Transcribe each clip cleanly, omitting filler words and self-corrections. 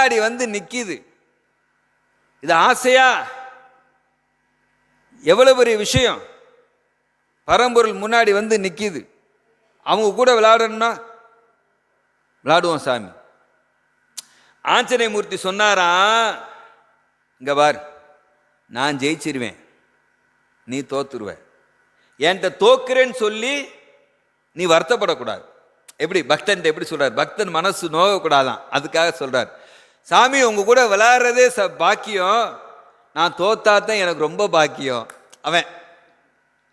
முன்னாடி வந்து நிற்கிது. இது ஆசையா? எவ்வளவு பெரிய விஷயம்! பரம்பொருள் முன்னாடி வந்து நிற்கிது. அவங்க கூட விளையாடணும்னா விளையாடுவோம் சாமி. ஆஞ்சநேய மூர்த்தி சொன்னாராம், இங்க பார், நான் ஜெயிச்சிருவேன், நீ தோத்துருவ. என்கிட்ட தோக்குறேன்னு சொல்லி நீ வருத்தப்படக்கூடாது. எப்படி பக்தன் எப்படி சொல்றார்? பக்தன் மனசு நோகக்கூடாதான், அதுக்காக சொல்றார். சாமி உங்க கூட விளையாடுறதே பாக்கியம், நான் தோத்தாத்தான் எனக்கு ரொம்ப பாக்கியம். அவன்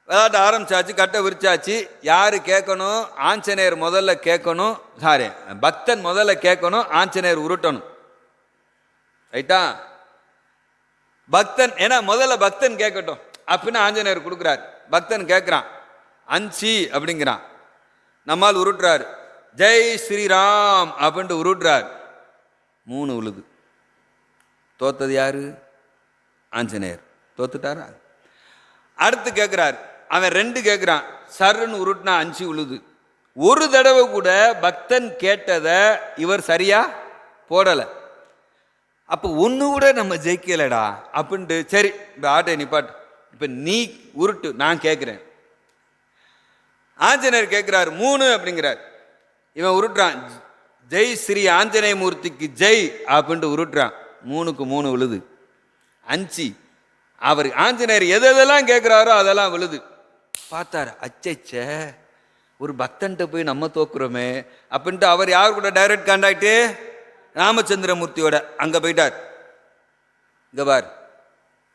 விளையாட்ட ஆரம்பிச்சாச்சு, கட்டை விரிச்சாச்சு. யாரு கேட்கணும்? ஆஞ்சநேயர் முதல்ல கேட்கணும். சாரி, பக்தன் முதல்ல கேட்கணும், ஆஞ்சநேயர் உருட்டணும். ரைட்டா? பக்தன், ஏன்னா முதல்ல பக்தன் கேட்கட்டும் அப்படின்னு ஆஞ்சநேயர் கொடுக்குறார். பக்தன் கேட்குறான், அஞ்சி அப்படிங்கிறான். நம்மால் உருட்டுறாரு, ஜெய் ஸ்ரீராம் அப்படின்ட்டு உருட்டுறார். 3 விழுது. தோத்தது யாரு? ஆஞ்சநேயர். தோத்துட்டாரா? அடுத்து கேட்குறார், அவன் 2 கேட்குறான், சருன்னு உருட்டுனா 5 விழுது. ஒரு தடவை கூட பக்தன் கேட்டதை இவர் சரியா போடலை. அப்போ ஒன்று கூட நம்ம ஜெயிக்கலடா அப்படின்ட்டு, சரி இப்போ ஆட்டை நிப்பாட்டு, இப்போ நீ உருட்டு, நான் கேட்குறேன். ஆஞ்சநேயர் கேட்குறார், 3 அப்படிங்கிறார். இவன் உருட்டுறான், ஜெய் ஸ்ரீ ஆஞ்சநேய மூர்த்திக்கு ஜெய் அப்படின்ட்டு உருட்டுறான். 3க்கு 3 விழுது. 5 அவர் ஆஞ்சநேயர் எதெல்லாம் கேட்குறாரோ அதெல்லாம் விழுது. பார்த்தார், அச்சச்ச, ஒரு பக்தன்ட்ட போய் நம்ம தோக்குறோமே அப்படின்ட்டு அவர் யார் கூட டைரக்ட் கான்டாக்டு? ராமச்சந்திரமூர்த்தியோட. அங்கே போயிட்டார். இங்கே பார்,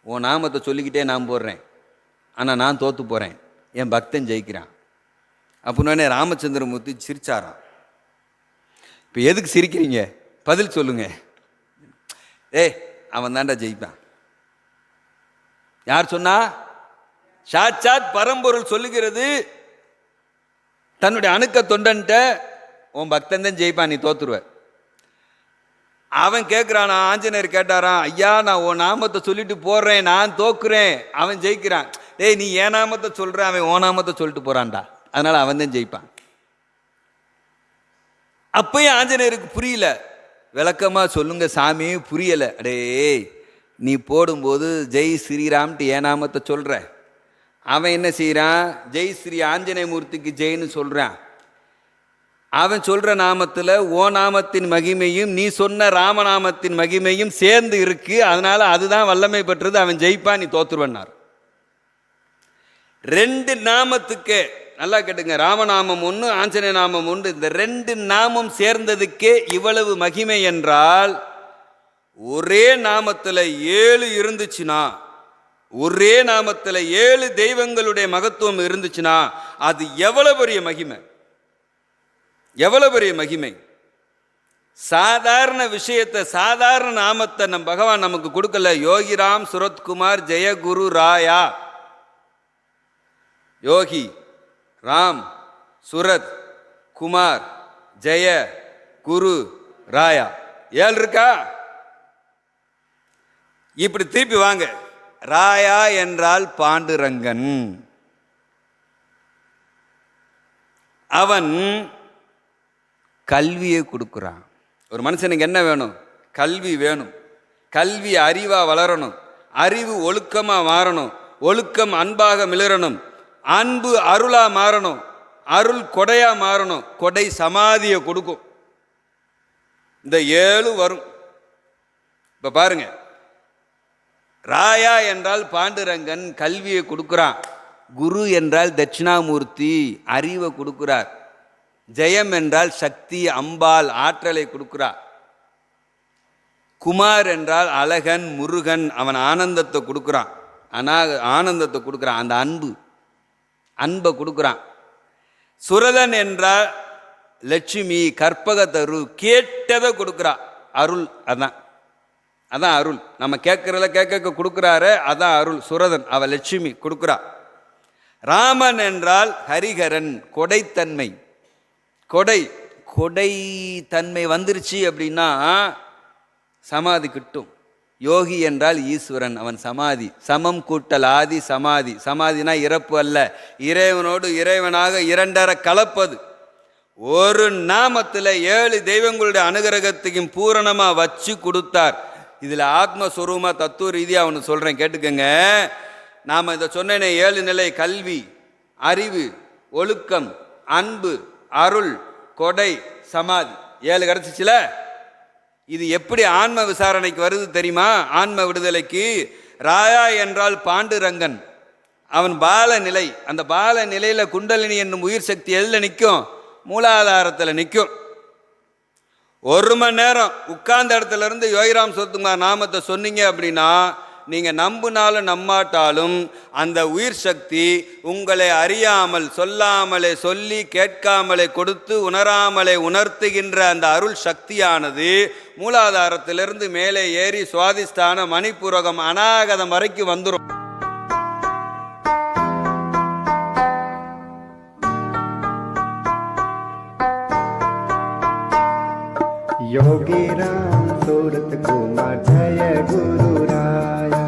உன் நாமத்தை சொல்லிக்கிட்டே நான் போடுறேன், ஆனால் நான் தோற்று போகிறேன், என் பக்தன் ஜெயிக்கிறான் அப்படின்னே ராமச்சந்திரமூர்த்தி சிரிச்சாராம். இப்போ எதுக்கு சிரிக்கிறீங்க? பதில் சொல்லுங்க. அவன் தாண்டா ஜெயிப்பான். யார் சொன்னா? சாட்சாத் பரம்பொருள் சொல்லுகிறது. தன்னுடைய அணுக்க தொண்டன்ட்ட, உன் பக்தன் தான் ஜெயிப்பான், நீ தோத்துருவ. அவன் கேட்குறான், ஆஞ்சநேயர் கேட்டாரான், ஐயா நான் உன் நாமத்தை சொல்லிட்டு போடுறேன், நான் தோக்குறேன், அவன் ஜெயிக்கிறான். நீ என் நாமத்தை சொல்ற, அவன் உன் நாமத்தை சொல்லிட்டு போறான்டா, அதனால அவன் தான் ஜெயிப்பான். அப்பயும் ஆஞ்சநேயருக்கு புரியல. விளக்கமா சொல்லுங்க சாமி, புரியல. அடே, நீ போடும்போது ஜெய் ஸ்ரீராம்ட்டு என் நாமத்தை சொல்ற, அவன் என்ன செய்யறான்? ஜெய் ஸ்ரீ ஆஞ்சநேய மூர்த்திக்கு ஜெயின்னு சொல்றான். அவன் சொல்ற நாமத்தில் ஓ நாமத்தின் மகிமையும் நீ சொன்ன ராமநாமத்தின் மகிமையும் சேர்ந்து இருக்கு, அதனால அதுதான் வல்லமை பெற்றது, அவன் ஜெயிப்பான், நீ தோத்துருவன்னார். 2 நாமத்துக்கே, நல்லா கேட்டுங்க, ராமநாமம் ஒன்று, ஆஞ்சநேய நாமம் ஒன்று, இந்த 2 நாமம் சேர்ந்ததுக்கே இவ்வளவு மகிமை என்றால், ஒரே நாமத்தில் 7 இருந்துச்சுன்னா, ஒரே நாமத்தில் 7 தெய்வங்களுடைய மகத்துவம் இருந்துச்சுன்னா அது எவ்வளவு பெரிய மகிமை, எவ்வளவு பெரிய மகிமை. சாதாரண விஷயத்தை, சாதாரண நாமத்தை நம் பகவான் நமக்கு கொடுக்கல. யோகிராம் சுரத்குமார் ஜெயகுரு ராயா. யோகி, ராம், சுரத், குமார், ஜெய, குரு, ராயா. 7 இருக்கா? இப்படி திருப்பி வாங்க. ராயா என்றால் பாண்டுரங்கன். அவன் கல்வியை கொடுக்குறான். ஒரு மனுஷனுக்கு என்ன வேணும்? கல்வி வேணும். கல்வி அறிவா வளரணும், அறிவு ஒழுக்கமா மாறணும், ஒழுக்கம் அன்பாக மிளறணும், அன்பு அருளா மாறணும், அருள் கொடையா மாறணும், கொடை சமாதியை கொடுக்கும். இந்த 7 வரும். இப்ப பாருங்க, ராயா என்றால் பாண்டுரங்கன் கல்வியை கொடுக்குறான். குரு என்றால் தட்சிணாமூர்த்தி அறிவை கொடுக்கிறார். ஜெயம் என்றால் சக்தி அம்பாள் ஆற்றலை கொடுக்கிறார். குமார் என்றால் அழகன் முருகன், அவன் ஆனந்தத்தை கொடுக்குறான், ஆனந்தத்தை கொடுக்குறான், அந்த அன்பை கொடுக்குறான். சுரதன் என்றால் லட்சுமி கற்பகத்தரு, கேட்டதை கொடுக்குறா, அருள். அதான் அருள். நம்ம கேட்கறத கேட்க கொடுக்குறாரு, அதான் அருள். சுரதன், அவ லட்சுமி கொடுக்குறா. ராமன் என்றால் ஹரிகரன், கொடைத்தன்மை. கொடைத்தன்மை வந்துருச்சு அப்படின்னா சமாதி கிட்டும். யோகி என்றால் ஈஸ்வரன், அவன் சமாதி. சமம் கூட்டல் ஆதி சமாதி. சமாதினா இறப்பு அல்ல, இறைவனோடு இறைவனாக இரண்டர கலப்பது. ஒரு நாமத்தில் 7 தெய்வங்களுடைய அனுகிரகத்தையும் பூரணமாக வச்சு கொடுத்தார். இதில் ஆத்மஸ்வரூபமாக தத்துவ ரீதியாக ஒன்று சொல்கிறேன், கேட்டுக்கங்க. நாம் இதை சொன்னேனே 7 நிலை: கல்வி, அறிவு, ஒழுக்கம், அன்பு, அருள், கொடை, சமாதி. 7 கிடச்சிச்சுல. இது எப்படி ஆன்ம விசாரணைக்கு வருது தெரியுமா? ஆன்ம விடுதலைக்கு. ராயா என்றால் பாண்டுரங்கன், அவன் பால நிலை. அந்த பால நிலையில் குண்டலினி என்னும் உயிர் சக்தி எதில் நிற்கும்? மூலாதாரத்தில் நிற்கும். 1 மணி நேரம் உட்கார்ந்த இடத்துல இருந்து யோகிராம் சரத்குமார் நாமத்தை சொன்னீங்க அப்படின்னா, நீங்கள் நம்பினாலும் நம்பாட்டாலும் அந்த உயிர் சக்தி உங்களை அறியாமல், சொல்லாமலே சொல்லி, கேட்காமலே கொடுத்து, உணராமலே உணர்த்துகின்ற அந்த அருள் சக்தியானது மூலாதாரத்திலிருந்து மேலே ஏறி சுவாதிஷ்டான, மணிப்புரகம், அநாகதம் வரைக்கும் வந்துடும். योगी राम सूरत कुमार जय गुरु राया।